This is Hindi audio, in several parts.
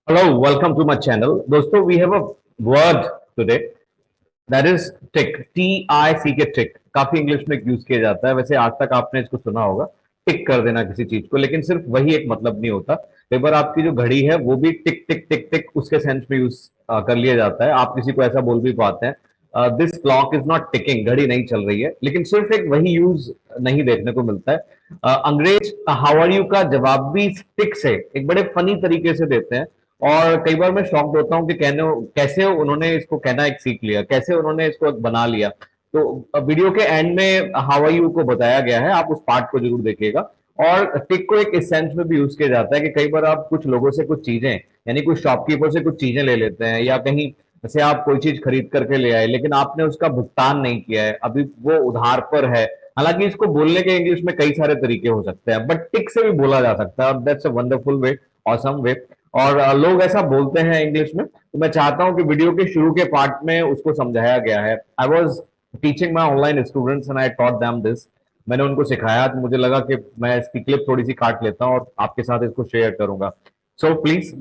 Hello, welcome to my channel. दोस्तों, we have a word today that is tick, T-I-C-K tick. काफी इंग्लिश में यूज किया जाता है. वैसे आज तक आपने इसको सुना होगा, टिक कर देना किसी चीज को, लेकिन सिर्फ वही एक मतलब नहीं होता. कई बार आपकी जो घड़ी है वो भी टिक टिक टिक टिक उसके सेंस में यूज कर लिया जाता है. आप किसी को ऐसा बोल भी पाते हैं, this clock is not ticking, घड़ी नहीं चल रही है. लेकिन सिर्फ एक वही यूज नहीं देखने को मिलता है. अंग्रेज हाउ आर यू का जवाब भी टिक से एक बड़े फनी तरीके से देते हैं. और कई बार मैं शॉक्ड होता हूँ कि कैसे उन्होंने इसको कहना एक सीख लिया, कैसे उन्होंने इसको बना लिया. तो वीडियो के एंड में हाउ आर यू को बताया गया है, आप उस पार्ट को जरूर देखिएगा. और टिक को एक इस सेंस में भी यूज किया जाता है कि कई बार आप कुछ लोगों से कुछ चीजें, यानी कुछ शॉपकीपर से कुछ चीजें ले लेते हैं, या कहीं से आप कोई चीज खरीद करके ले आए लेकिन आपने उसका भुगतान नहीं किया है, अभी वो उधार पर है. हालांकि इसको बोलने के इंग्लिश में कई सारे तरीके हो सकते हैं, बट टिक से भी बोला जा सकता है. और that's a wonderful way, awesome way. और लोग ऐसा बोलते हैं इंग्लिश में. तो मैं चाहता हूं कि वीडियो के शुरू के पार्ट में उसको समझाया गया है. I was teaching my online students and I taught them this. मैंने उनको सिखाया, तो मुझे लगा कि मैं इसकी क्लिप थोड़ी सी काट लेता हूं और आपके साथ इसको शेयर करूंगा. सो प्लीज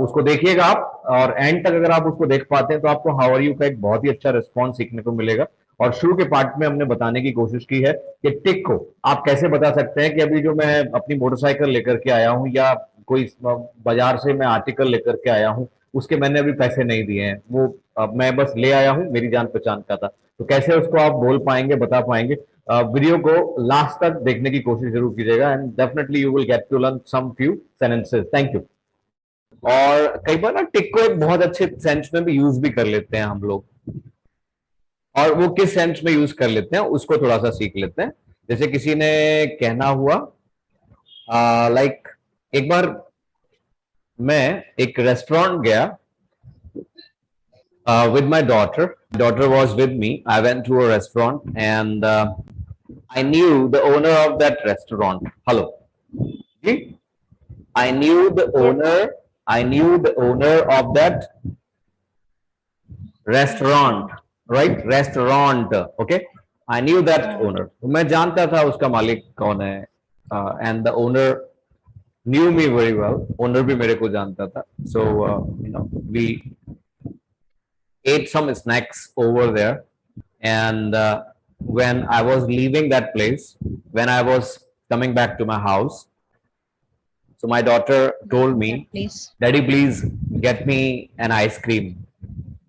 उसको देखिएगा आप, और एंड तक अगर आप उसको देख पाते हैं तो आपको हाउ आर यू का एक बहुत ही अच्छा रिस्पॉन्स सीखने को मिलेगा. और शुरू के पार्ट में हमने बताने की कोशिश की है कि टिक को आप कैसे बता सकते हैं कि अभी जो मैं अपनी मोटरसाइकिल लेकर के आया हूं, या कोई बाजार से मैं आर्टिकल लेकर के आया हूं, उसके मैंने अभी पैसे नहीं दिए हैं, वो मैं बस ले आया हूं, मेरी जान पहचान का था. तो कैसे उसको आप बोल पाएंगे, बता पाएंगे. वीडियो को लास्ट तक देखने की कोशिश जरूर कीजिएगा, and definitely you will get to learn some few sentences. Thank you. और कई बार ना टिक को एक बहुत अच्छे सेंस में भी यूज भी कर लेते हैं हम लोग, और वो किस सेंस में यूज कर लेते हैं उसको थोड़ा सा सीख लेते हैं. जैसे किसी ने कहना हुआ, लाइक एक बार मैं एक रेस्टोरेंट गया with my daughter. Daughter was with me. I went to a restaurant and I knew the owner of that restaurant. Hello. I knew the owner. I knew the owner of that restaurant. Right? Restaurant. Okay. I knew that owner. मैं जानता था उसका मालिक कौन है. And the owner knew me very well. Owner भी मेरे को जानता था. So we ate some snacks over there, and when I was leaving that place, when I was coming back to my house, so my daughter told me, Daddy, please get me an ice cream.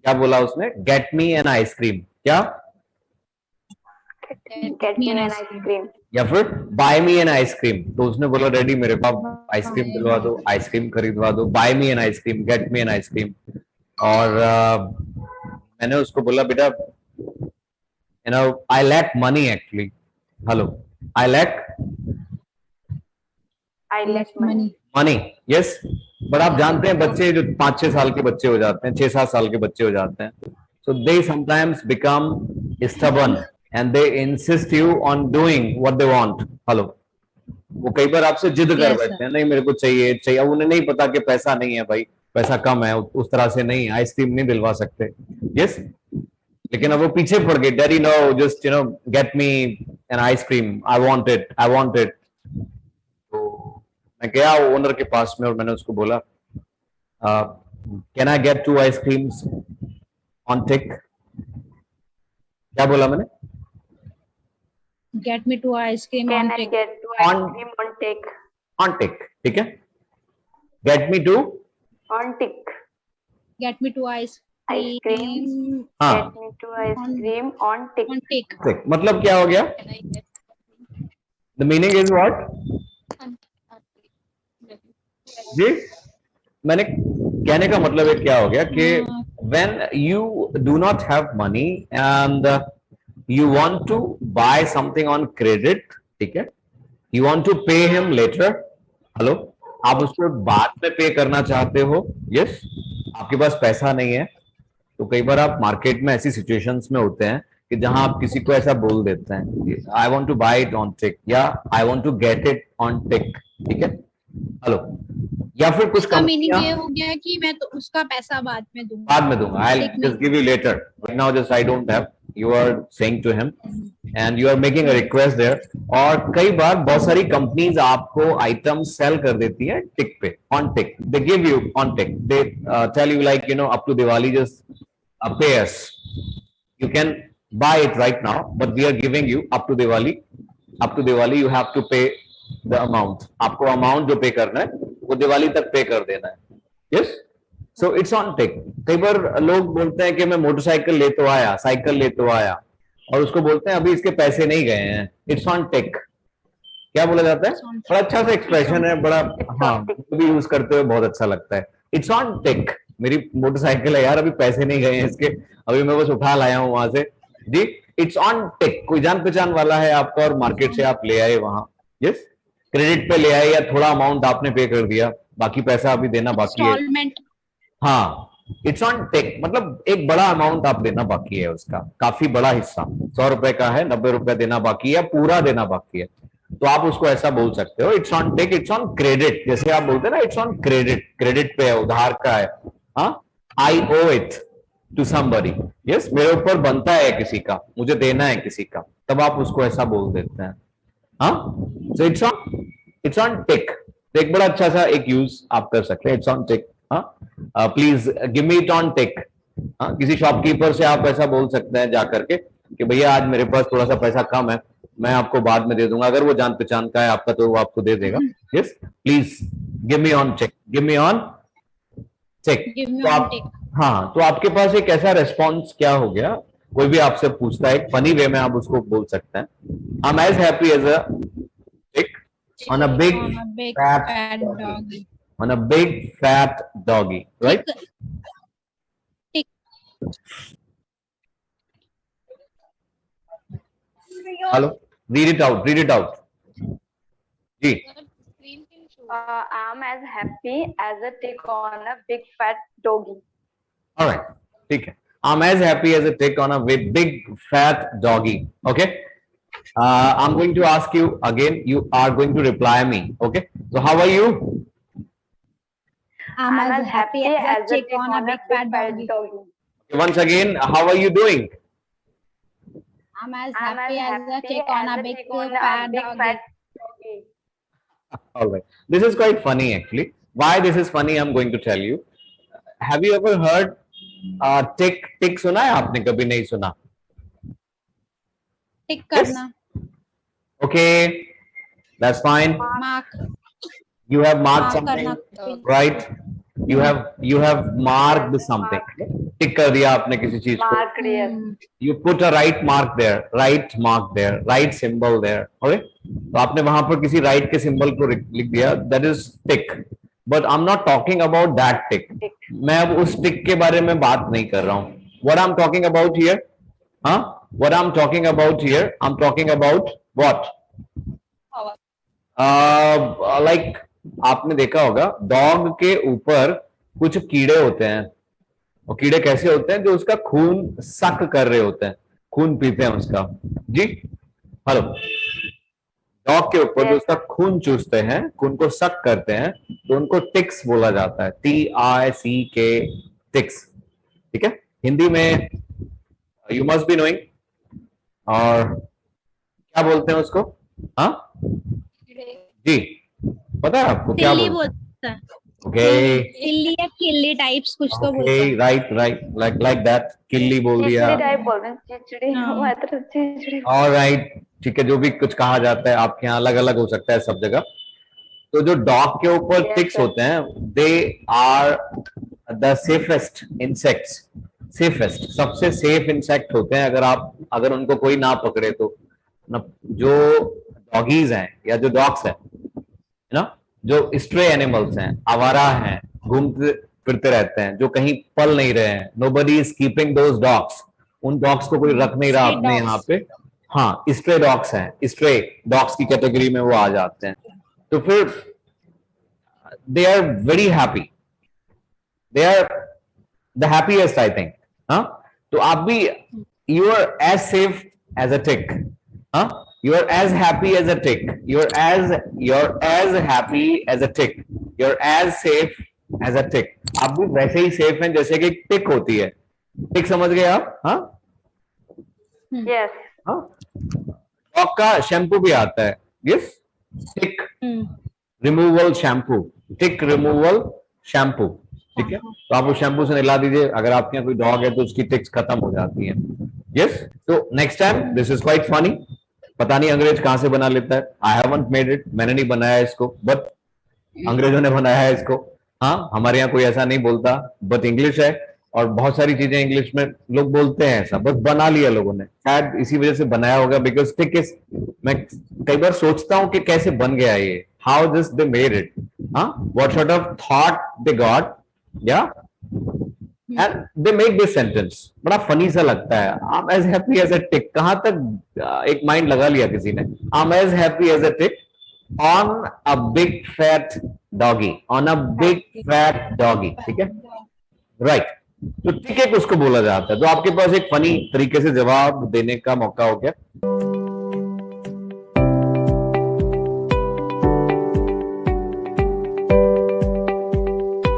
क्या बोला उसने? Get me an ice cream. क्या? Get me an ice cream. या फिर buy me an ice cream. तो उसने बोला, डैडी मेरे पास आइसक्रीम दिलवा दो, आइसक्रीम खरीदवा दो. buy me an ice cream, get me an ice cream. और मैंने उसको बोला, बेटा I lack money actually. Hello. I lack money. Yes. But आप जानते हैं बच्चे जो 5-6 साल के बच्चे हो जाते हैं, 6-7 साल के बच्चे हो जाते हैं, so they sometimes become stubborn and they insist you on doing what they want. Hello. वो कई बार आपसे जिद कर बैठते हैं, नहीं मेरे को चाहिए चाहिए. अब उन्हें नहीं पता कि पैसा नहीं है भाई, पैसा कम है, उस तरह से नहीं आइसक्रीम नहीं दिलवा सकते. यस. लेकिन अब वो पीछे पड़ गए, daddy know just get me an ice cream, I want it. तो मैं गया ओनर के पास में और मैंने उसको बोला, can I get 2 ice creams on tick. क्या बोला मैंने? Get me 2 ice cream Can on I tick. get 2 ice cream on tick? On tick. ठीक है. Get me 2 On tick. Get me 2 ice Ice cream cream. हाँ. Get me 2 ice cream on tick. on tick. ठीक. मतलब क्या हो गया? The meaning is what? जी, मैंने कहने का मतलब है क्या हो गया कि when you do not have money and you want to buy something on credit, ठीक है, you want to pay him later. Hello. आप उसको बाद में पे करना चाहते हो. यस. आपके पास पैसा नहीं है, तो कई बार आप मार्केट में ऐसी सिचुएशंस में होते हैं कि जहां आप किसी को ऐसा बोल देते हैं, I want to buy it on tick, या I want to get it on tick. ठीक है. हेलो. या फिर कुछ उसका मीनिंग ये हो गया कि मैं तो उसका पैसा बाद में दूंगा. बाद में दूंगा. I just give you later. Right now just I don't have. you are saying to him and you are making a request there. और कई बार बहुत सारी कंपनीज आपको आइटम सेल कर देती है टिक पे, on tick. They give you on tick, they tell you like you know up to Diwali just pay us. You can buy it right now, but we are giving you up to Diwali. Up to Diwali you have to pay the amount. आपको अमाउंट जो पे करना है वो दिवाली तक पे कर देना है. Yes? So it's on tick. कई बार लोग बोलते हैं कि मैं मोटरसाइकिल ले तो आया, साइकिल ले तो आया, और उसको बोलते हैं अभी इसके पैसे नहीं गए हैं. It's on tick. क्या बोला जाता है? बड़ा अच्छा सा एक्सप्रेशन है, बड़ा, हाँ, भी यूज करते हुए बहुत अच्छा लगता है. इट्स ऑन टिक. मेरी मोटरसाइकिल है यार, अभी पैसे नहीं गए हैं इसके, अभी मैं बस उठा लाया हूं वहां से जी. इट्स ऑन टिक. कोई जान पहचान वाला है आपका और मार्केट से आप ले आए वहां. यस, क्रेडिट पे ले आए या थोड़ा अमाउंट आपने पे कर दिया, बाकी पैसा अभी देना बाकी है. Installment. हाँ, इट्स ऑन टिक मतलब एक बड़ा अमाउंट आप देना बाकी है, उसका काफी बड़ा हिस्सा 100 रुपए का है, 90 रुपए देना बाकी है, पूरा देना बाकी है, तो आप उसको ऐसा बोल सकते हो. It's on tick, it's on credit. जैसे आप बोलते हैं ना इट्स ऑन क्रेडिट, क्रेडिट पे है, उधार का है. हाँ, आई ओ इट टू समबडी. यस, मेरे ऊपर बनता है किसी का, मुझे देना है किसी का, तब आप उसको ऐसा बोल देते हैं. हाँ, सो इट्स ऑन टिक. तो एक बड़ा अच्छा सा एक यूज आप कर सकते हैं, it's on tick. Please give me it on tick. किसी शॉपकीपर से आप ऐसा बोल सकते हैं जाकर के कि भैया आज मेरे पास थोड़ा सा पैसा कम है, मैं आपको बाद में दे दूंगा. अगर वो जान पहचान का है आपका तो वो आपको दे देगा. Yes, please give me on check, give me on check. Give me तो on आप, tick. हाँ, तो आपके पास एक ऐसा रेस्पॉन्स क्या हो गया, कोई भी आपसे पूछता है, एक फनी वे में आप उसको बोल सकते हैं. I am as happy as a tick on a big On a big fat fat doggy. on a big fat doggy, right? Tick. Hello, read it out, read it out. जी, I'm as happy as a tick on a big fat doggy. all right, ठीक है. I'm as happy as a tick on a big fat doggy. Okay. I'm going to ask you again. You are going to reply me. Okay. So how are you? I'm as happy as a chick on a big fat doggy. Once again, how are you doing? I'm as happy as a chick on a big fat doggy. All right. This is quite funny actually. Why this is funny, I'm going to tell you. Have you ever heard tick? Tick सुना है आपने? कभी नहीं सुना? Tick करना. Okay, that's fine. Mark. You have marked Mark something, करना. right? You have marked something. Tick कर दिया आपने किसी चीज को. Mark, yes. You put a right mark there, right mark there, right symbol there. Okay? तो आपने वहां पर किसी right के symbol को लिख दिया. That is tick. But I'm not talking about that tick. मैं अब उस tick के बारे में बात नहीं कर रहा हूँ. What I'm talking about here? हाँ? What I'm talking about here? I'm talking about what? Like आपने देखा होगा डॉग के ऊपर कुछ कीड़े होते हैं, और कीड़े कैसे होते हैं? जो उसका खून सक कर रहे होते हैं, खून पीते हैं उसका. जी, हेलो. डॉग के ऊपर जो उसका खून चूसते हैं, खून को सक करते हैं, तो उनको टिक्स बोला जाता है. TICK, ticks. ठीक है, हिंदी में यू मस्ट बी नोइंग. और क्या बोलते हैं उसको? हाँ जी, पता है आपको क्या तिल्ली बोलते हैं? बोलता है. ओके, तिल्ली या किल्ली टाइप्स कुछ तो बोलता ओके, है. Right right, like that. किल्ली बोल दिया. चिचड़ी टाइप बोल रहे हैं, चिचड़ी. हाँ. मैं तो चिचड़ी. ऑलराइट, ठीक है, जो भी कुछ कहा जाता है आपके यहाँ अलग अलग हो सकता है सब जगह. तो जो डॉग के ऊपर Yes, टिक्स sir. होते हैं, they are the safest insects. Safest, सबसे सेफ इंसेक्ट होते हैं. अगर उनको कोई ना पकड़े तो जो डॉगीज हैं या जो डॉग्स हैं ना, जो स्ट्रे एनिमल्स हैं, आवारा हैं, घूमते फिरते रहते हैं, जो कहीं पल नहीं रहे हैं, nobody is keeping those dogs. उन डॉग्स को कोई रख नहीं रहा Stray अपने dogs. यहाँ पे. हाँ, स्ट्रे डॉग्स हैं, स्ट्रे डॉग्स की कैटेगरी में वो आ जाते हैं. तो फिर they are very happy, they are the happiest I think. हाँ, तो आप भी, you are as safe as a tick. हाँ, you are as happy as a tick. You're as happy as a tick. You're as safe as a tick. आप भी वैसे ही सेफ हैं जैसे कि टिक होती है. टिक समझ गए आप? हाँ, Yes. हाँ, डॉग का शैम्पू भी आता है, यस, टिक रिमूवल शैम्पू, टिक रिमूवल शैम्पू, ठीक है। तो आप उस शैम्पू से नहला दीजिए, अगर आपके यहाँ कोई डॉग है तो उसकी टिक्स खत्म हो जाती हैं, यस। तो next time, this is quite funny, पता नहीं अंग्रेज कहां से बना लेता है, आई हैवंट मेड इट, मैंने नहीं बनाया इसको, बट अंग्रेजों ने बनाया है इसको। हाँ, हमारे यहाँ कोई ऐसा नहीं बोलता, बट इंग्लिश है, और बहुत सारी चीजें इंग्लिश में लोग बोलते हैं ऐसा, बस बना लिया लोगों ने, शायद इसी वजह से बनाया होगा, बिकॉज टिक इज, मैं कई बार सोचता हूँ कि कैसे बन गया ये, how this they made it, हाँ, what sort of thought they got, yeah, and they make this sentence, बड़ा फनी सा लगता है, I am as happy as a tick, कहां तक एक माइंड लगा लिया किसी ने, I am as happy as a tick on a big fat doggy, on a big fat doggy, ठीक है, राइट। तो टिक एक उसको बोला जाता है, तो आपके पास एक फनी तरीके से जवाब देने का मौका हो गया।